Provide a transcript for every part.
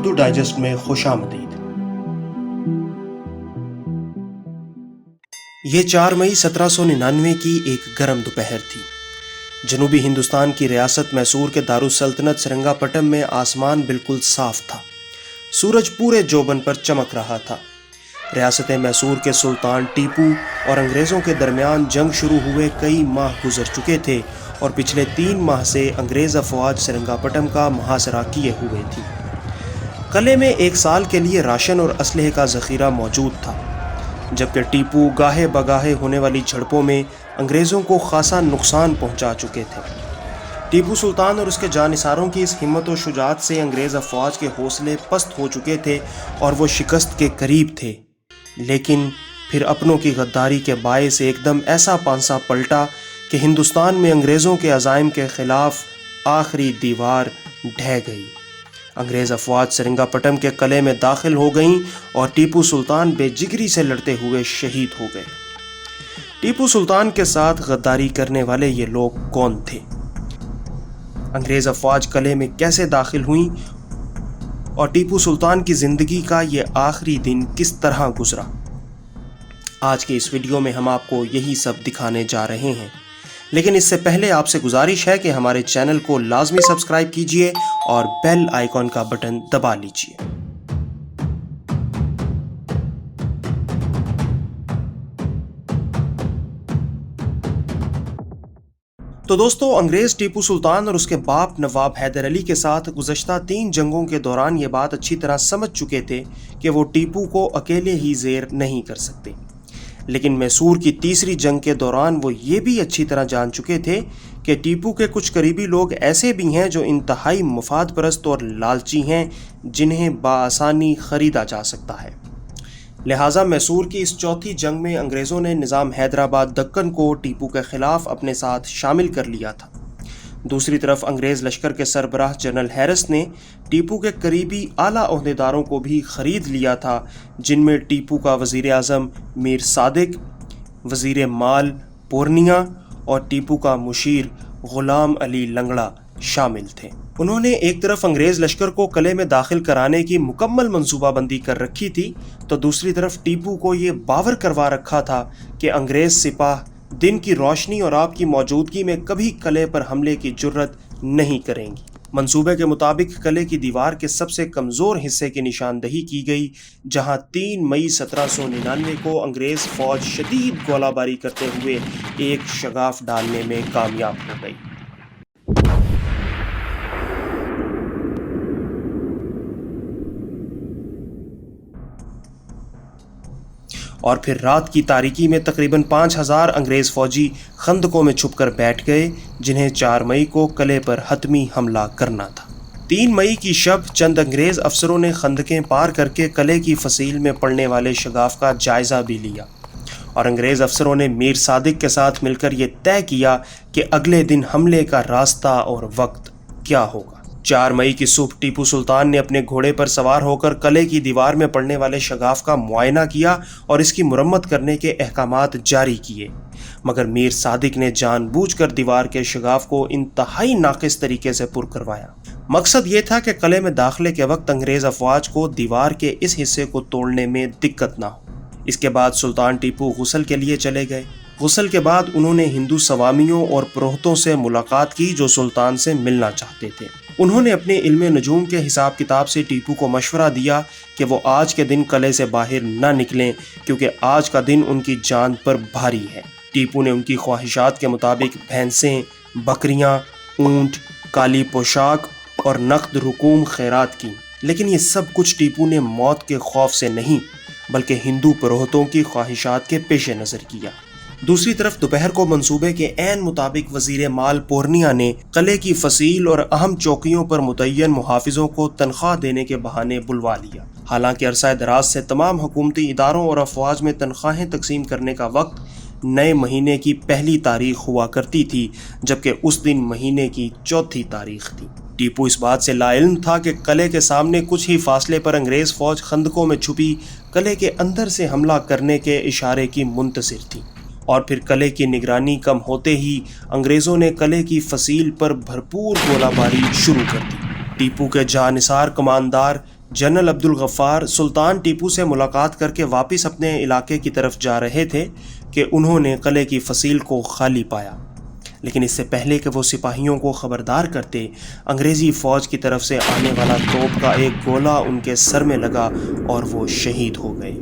Urdu digest میں خوش آمدید۔ یہ 4 مئی 1799 کی ایک گرم دوپہر تھی۔ جنوبی ہندوستان کی ریاست میسور کے دارالسلطنت سرنگا پٹم میں آسمان بالکل صاف تھا۔ سورج پورے جوبن پر چمک رہا تھا۔ ریاست میسور کے سلطان ٹیپو اور انگریزوں کے درمیان جنگ شروع ہوئے کئی ماہ گزر چکے تھے اور پچھلے 3 ماہ سے انگریز افواج سرنگا پٹم کا محاصرہ کیے ہوئے تھی۔ قلعے میں 1 سال کے لیے راشن اور اسلحے کا ذخیرہ موجود تھا، جبکہ ٹیپو گاہے بگاہے ہونے والی جھڑپوں میں انگریزوں کو خاصا نقصان پہنچا چکے تھے۔ ٹیپو سلطان اور اس کے جانثاروں کی اس ہمت و شجاعت سے انگریز افواج کے حوصلے پست ہو چکے تھے اور وہ شکست کے قریب تھے، لیکن پھر اپنوں کی غداری کے باعث ایک دم ایسا پانسا پلٹا کہ ہندوستان میں انگریزوں کے عزائم کے خلاف آخری دیوار ڈھہ گئی۔ انگریز افواج سرنگا پٹم کے قلعے میں داخل ہو گئیں اور ٹیپو سلطان بے جگری سے لڑتے ہوئے شہید ہو گئے۔ ٹیپو سلطان کے ساتھ غداری کرنے والے یہ لوگ کون تھے؟ انگریز افواج قلعے میں کیسے داخل ہوئیں اور ٹیپو سلطان کی زندگی کا یہ آخری دن کس طرح گزرا؟ آج کے اس ویڈیو میں ہم آپ کو یہی سب دکھانے جا رہے ہیں، لیکن اس سے پہلے آپ سے گزارش ہے کہ ہمارے چینل کو لازمی سبسکرائب کیجئے اور بیل آئیکن کا بٹن دبا لیجئے۔ تو دوستو، انگریز ٹیپو سلطان اور اس کے باپ نواب حیدر علی کے ساتھ گزشتہ 3 جنگوں کے دوران یہ بات اچھی طرح سمجھ چکے تھے کہ وہ ٹیپو کو اکیلے ہی زیر نہیں کر سکتے، لیکن میسور کی تیسری جنگ کے دوران وہ یہ بھی اچھی طرح جان چکے تھے کہ ٹیپو کے کچھ قریبی لوگ ایسے بھی ہیں جو انتہائی مفاد پرست اور لالچی ہیں، جنہیں بآسانی خریدا جا سکتا ہے۔ لہٰذا میسور کی اس چوتھی جنگ میں انگریزوں نے نظام حیدرآباد دکن کو ٹیپو کے خلاف اپنے ساتھ شامل کر لیا تھا۔ دوسری طرف انگریز لشکر کے سربراہ جنرل ہیرس نے ٹیپو کے قریبی اعلیٰ عہدیداروں کو بھی خرید لیا تھا، جن میں ٹیپو کا وزیر اعظم میر صادق، وزیر مال پورنیا اور ٹیپو کا مشیر غلام علی لنگڑا شامل تھے۔ انہوں نے ایک طرف انگریز لشکر کو قلعے میں داخل کرانے کی مکمل منصوبہ بندی کر رکھی تھی، تو دوسری طرف ٹیپو کو یہ باور کروا رکھا تھا کہ انگریز سپاہ دن کی روشنی اور آپ کی موجودگی میں کبھی قلعے پر حملے کی جرت نہیں کریں گی۔ منصوبے کے مطابق قلعے کی دیوار کے سب سے کمزور حصے کی نشاندہی کی گئی، جہاں 3 مئی 1799 کو انگریز فوج شدید گولہ باری کرتے ہوئے ایک شگاف ڈالنے میں کامیاب ہو گئی۔ اور پھر رات کی تاریکی میں تقریباً 5000 انگریز فوجی خندقوں میں چھپ کر بیٹھ گئے، جنہیں 4 مئی کو قلعے پر حتمی حملہ کرنا تھا۔ 3 مئی کی شب چند انگریز افسروں نے خندقیں پار کر کے قلعے کی فصیل میں پڑنے والے شگاف کا جائزہ بھی لیا، اور انگریز افسروں نے میر صادق کے ساتھ مل کر یہ طے کیا کہ اگلے دن حملے کا راستہ اور وقت کیا ہوگا۔ 4 مئی کی صبح ٹیپو سلطان نے اپنے گھوڑے پر سوار ہو کر قلعے کی دیوار میں پڑنے والے شگاف کا معائنہ کیا اور اس کی مرمت کرنے کے احکامات جاری کیے، مگر میر صادق نے جان بوجھ کر دیوار کے شگاف کو انتہائی ناقص طریقے سے پر کروایا۔ مقصد یہ تھا کہ قلعے میں داخلے کے وقت انگریز افواج کو دیوار کے اس حصے کو توڑنے میں دقت نہ ہو۔ اس کے بعد سلطان ٹیپو غسل کے لیے چلے گئے۔ غسل کے بعد انہوں نے ہندو سوامیوں اور پروہتوں سے ملاقات کی جو سلطان سے ملنا چاہتے تھے۔ انہوں نے اپنے علم نجوم کے حساب کتاب سے ٹیپو کو مشورہ دیا کہ وہ آج کے دن قلعے سے باہر نہ نکلیں، کیونکہ آج کا دن ان کی جان پر بھاری ہے۔ ٹیپو نے ان کی خواہشات کے مطابق بھینسیں، بکریاں، اونٹ، کالی پوشاک اور نقد رقوم خیرات کی، لیکن یہ سب کچھ ٹیپو نے موت کے خوف سے نہیں بلکہ ہندو پروہتوں کی خواہشات کے پیش نظر کیا۔ دوسری طرف دوپہر کو منصوبے کے عین مطابق وزیر مال پورنیا نے قلعے کی فصیل اور اہم چوکیوں پر متعین محافظوں کو تنخواہ دینے کے بہانے بلوا لیا۔ حالانکہ عرصہ دراز سے تمام حکومتی اداروں اور افواج میں تنخواہیں تقسیم کرنے کا وقت نئے مہینے کی 1 تاریخ ہوا کرتی تھی، جبکہ اس دن مہینے کی 4 تاریخ تھی۔ ٹیپو اس بات سے لا علم تھا کہ قلعے کے سامنے کچھ ہی فاصلے پر انگریز فوج خندقوں میں چھپی قلعے کے اندر سے حملہ کرنے کے اشارے کی منتظر تھی، اور پھر قلعے کی نگرانی کم ہوتے ہی انگریزوں نے قلعے کی فصیل پر بھرپور گولہ باری شروع کر دی۔ ٹیپو کے جانثار کماندار جنرل عبدالغفار سلطان ٹیپو سے ملاقات کر کے واپس اپنے علاقے کی طرف جا رہے تھے کہ انہوں نے قلعے کی فصیل کو خالی پایا، لیکن اس سے پہلے کہ وہ سپاہیوں کو خبردار کرتے، انگریزی فوج کی طرف سے آنے والا توپ کا ایک گولہ ان کے سر میں لگا اور وہ شہید ہو گئے۔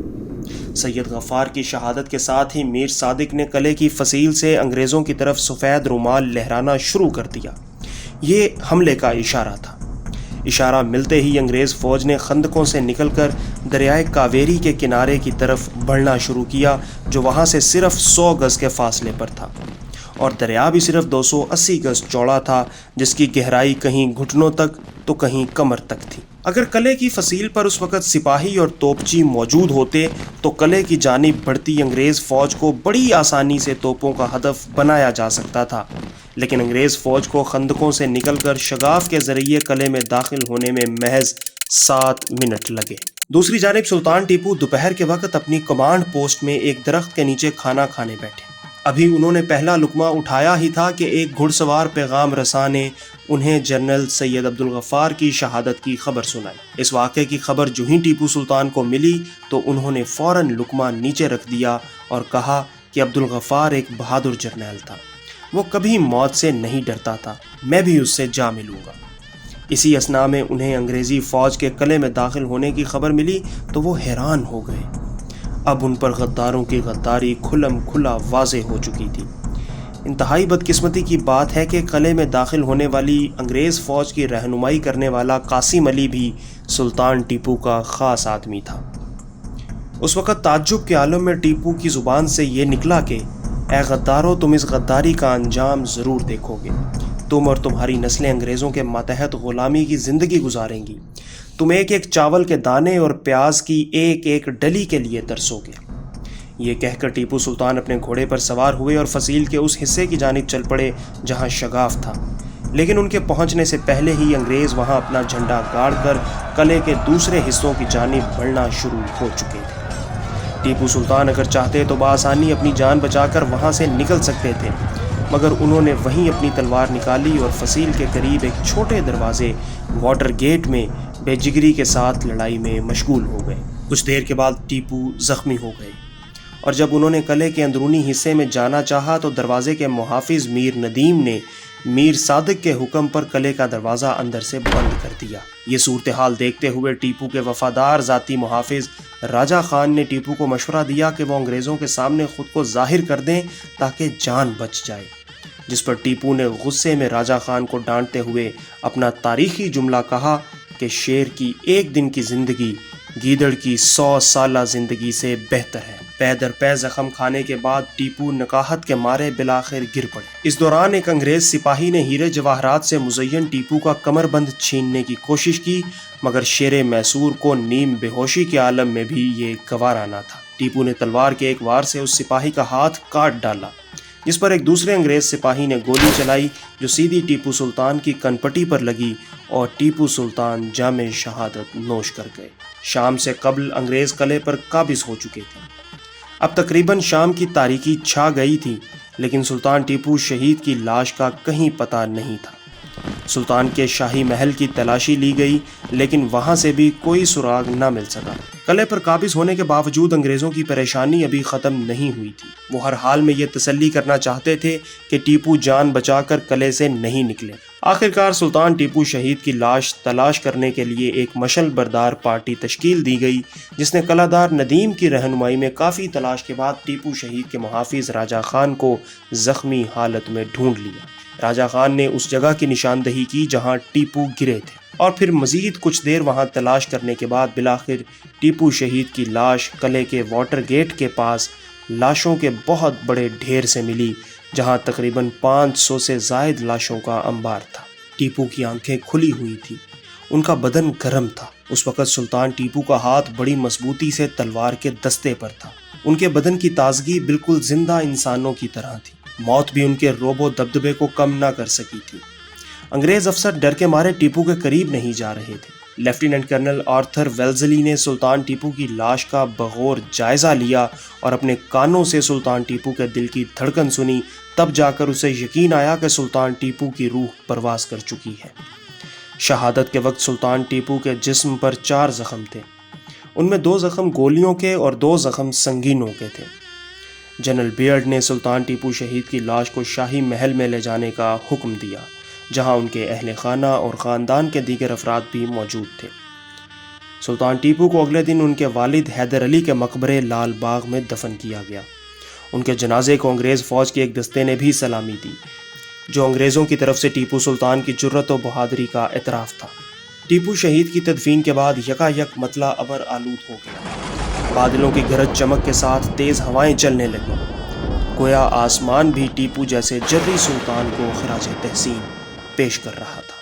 سید غفار کی شہادت کے ساتھ ہی میر صادق نے قلعے کی فصیل سے انگریزوں کی طرف سفید رومال لہرانا شروع کر دیا۔ یہ حملے کا اشارہ تھا۔ اشارہ ملتے ہی انگریز فوج نے خندقوں سے نکل کر دریائے کاویری کے کنارے کی طرف بڑھنا شروع کیا، جو وہاں سے صرف 100 گز کے فاصلے پر تھا، اور دریا بھی صرف 280 گز چوڑا تھا، جس کی گہرائی کہیں گھٹنوں تک تو کہیں کمر تک تھی۔ اگر قلعے کی فصیل پر اس وقت سپاہی اور توپچی موجود ہوتے تو قلعے کی جانب بڑھتی انگریز فوج کو بڑی آسانی سے توپوں کا ہدف بنایا جا سکتا تھا، لیکن انگریز فوج کو خندقوں سے نکل کر شگاف کے ذریعے قلعے میں داخل ہونے میں محض 7 منٹ لگے۔ دوسری جانب سلطان ٹیپو دوپہر کے وقت اپنی کمانڈ پوسٹ میں ایک درخت کے نیچے کھانا کھانے بیٹھے۔ ابھی انہوں نے پہلا لقمہ اٹھایا ہی تھا کہ ایک گھڑ سوار پیغام رساں نے انہیں جنرل سید عبدالغفار کی شہادت کی خبر سنائی۔ اس واقعے کی خبر جو ہی ٹیپو سلطان کو ملی تو انہوں نے فوراً لقمہ نیچے رکھ دیا اور کہا کہ عبدالغفار ایک بہادر جرنیل تھا، وہ کبھی موت سے نہیں ڈرتا تھا، میں بھی اس سے جا ملوں گا۔ اسی اثناء میں انہیں انگریزی فوج کے قلعے میں داخل ہونے کی خبر ملی تو وہ حیران ہو گئے۔ اب ان پر غداروں کی غداری کھلم کھلا واضح ہو چکی تھی۔ انتہائی بدقسمتی کی بات ہے کہ قلعے میں داخل ہونے والی انگریز فوج کی رہنمائی کرنے والا قاسم علی بھی سلطان ٹیپو کا خاص آدمی تھا۔ اس وقت تعجب کے عالم میں ٹیپو کی زبان سے یہ نکلا کہ اے غدارو، تم اس غداری کا انجام ضرور دیکھو گے۔ تم اور تمہاری نسلیں انگریزوں کے ماتحت غلامی کی زندگی گزاریں گی۔ تم ایک ایک چاول کے دانے اور پیاز کی ایک ایک ڈلی کے لیے ترسو گے۔ یہ کہہ کر ٹیپو سلطان اپنے گھوڑے پر سوار ہوئے اور فصیل کے اس حصے کی جانب چل پڑے جہاں شگاف تھا، لیکن ان کے پہنچنے سے پہلے ہی انگریز وہاں اپنا جھنڈا گاڑ کر قلعے کے دوسرے حصوں کی جانب بڑھنا شروع ہو چکے تھے۔ ٹیپو سلطان اگر چاہتے تو بآسانی اپنی جان بچا کر وہاں سے نکل سکتے تھے، مگر انہوں نے وہیں اپنی تلوار نکالی اور فصیل کے قریب ایک چھوٹے دروازے واٹر گیٹ میں بے جگری کے ساتھ لڑائی میں مشغول ہو گئے۔ کچھ دیر کے بعد ٹیپو زخمی ہو گئے، اور جب انہوں نے قلعے کے اندرونی حصے میں جانا چاہا تو دروازے کے محافظ میر ندیم نے میر صادق کے حکم پر قلعے کا دروازہ اندر سے بند کر دیا۔ یہ صورتحال دیکھتے ہوئے ٹیپو کے وفادار ذاتی محافظ راجہ خان نے ٹیپو کو مشورہ دیا کہ وہ انگریزوں کے سامنے خود کو ظاہر کر دیں تاکہ جان بچ جائے، جس پر ٹیپو نے غصے میں راجہ خان کو ڈانٹتے ہوئے اپنا تاریخی جملہ کہا کہ شیر کی ایک دن کی زندگی گیدڑ کی 100 سالہ زندگی سے بہتر ہے۔ پے در پے زخم کھانے کے بعد ٹیپو نکاہت کے مارے بالآخر گر پڑے۔ اس دوران ایک انگریز سپاہی نے ہیرے جواہرات سے مزین ٹیپو کا کمر بند چھیننے کی کوشش کی، مگر شیر میسور کو نیم بے ہوشی کے عالم میں بھی یہ گوارا نہ تھا۔ ٹیپو نے تلوار کے ایک وار سے اس سپاہی کا ہاتھ کاٹ ڈالا، جس پر ایک دوسرے انگریز سپاہی نے گولی چلائی جو سیدھی ٹیپو سلطان کی کنپٹی پر لگی اور ٹیپو سلطان جام شہادت نوش کر گئے۔ شام سے قبل انگریز قلعے پر قابض ہو چکے تھے۔ اب تقریباً شام کی تاریکی چھا گئی تھی، لیکن سلطان ٹیپو شہید کی لاش کا کہیں پتہ نہیں تھا۔ سلطان کے شاہی محل کی تلاشی لی گئی، لیکن وہاں سے بھی کوئی سراغ نہ مل سکا۔ قلعے پر قابض ہونے کے باوجود انگریزوں کی پریشانی ابھی ختم نہیں ہوئی تھی۔ وہ ہر حال میں یہ تسلی کرنا چاہتے تھے کہ ٹیپو جان بچا کر قلعے سے نہیں نکلے۔ آخرکار سلطان ٹیپو شہید کی لاش تلاش کرنے کے لیے ایک مشل بردار پارٹی تشکیل دی گئی، جس نے قلعہ دار ندیم کی رہنمائی میں کافی تلاش کے بعد ٹیپو شہید کے محافظ راجہ خان کو زخمی حالت میں ڈھونڈ لیا۔ راجہ خان نے اس جگہ کی نشاندہی کی جہاں ٹیپو گرے تھے، اور پھر مزید کچھ دیر وہاں تلاش کرنے کے بعد بالآخر ٹیپو شہید کی لاش قلعے کے واٹر گیٹ کے پاس لاشوں کے بہت بڑے ڈھیر سے ملی، جہاں تقریباً 500 سے زائد لاشوں کا انبار تھا۔ ٹیپو کی آنکھیں کھلی ہوئی تھیں، ان کا بدن گرم تھا۔ اس وقت سلطان ٹیپو کا ہاتھ بڑی مضبوطی سے تلوار کے دستے پر تھا۔ ان کے بدن کی تازگی بالکل زندہ انسانوں کی طرح تھی۔ موت بھی ان کے روب و دبدبے کو کم نہ کر سکی تھی۔ انگریز افسر ڈر کے مارے ٹیپو کے قریب نہیں جا رہے تھے۔ لیفٹیننٹ کرنل آرتھر ویلزلی نے سلطان ٹیپو کی لاش کا بغور جائزہ لیا اور اپنے کانوں سے سلطان ٹیپو کے دل کی دھڑکن سنی، تب جا کر اسے یقین آیا کہ سلطان ٹیپو کی روح پرواز کر چکی ہے۔ شہادت کے وقت سلطان ٹیپو کے جسم پر 4 زخم تھے، ان میں 2 زخم گولیوں کے اور 2 زخم سنگینوں کے تھے۔ جنرل بیئرڈ نے سلطان ٹیپو شہید کی لاش کو شاہی محل میں لے جانے کا حکم دیا، جہاں ان کے اہل خانہ اور خاندان کے دیگر افراد بھی موجود تھے۔ سلطان ٹیپو کو اگلے دن ان کے والد حیدر علی کے مقبرے لال باغ میں دفن کیا گیا۔ ان کے جنازے کو انگریز فوج کے ایک دستے نے بھی سلامی دی، جو انگریزوں کی طرف سے ٹیپو سلطان کی جرأت و بہادری کا اعتراف تھا۔ ٹیپو شہید کی تدفین کے بعد یکا یک مطلع ابر آلود ہو گیا، بادلوں کی گرج چمک کے ساتھ تیز ہوائیں چلنے لگیں، گویا آسمان بھی ٹیپو جیسے جرری سلطان کو خراج تحسین پیش کر رہا تھا۔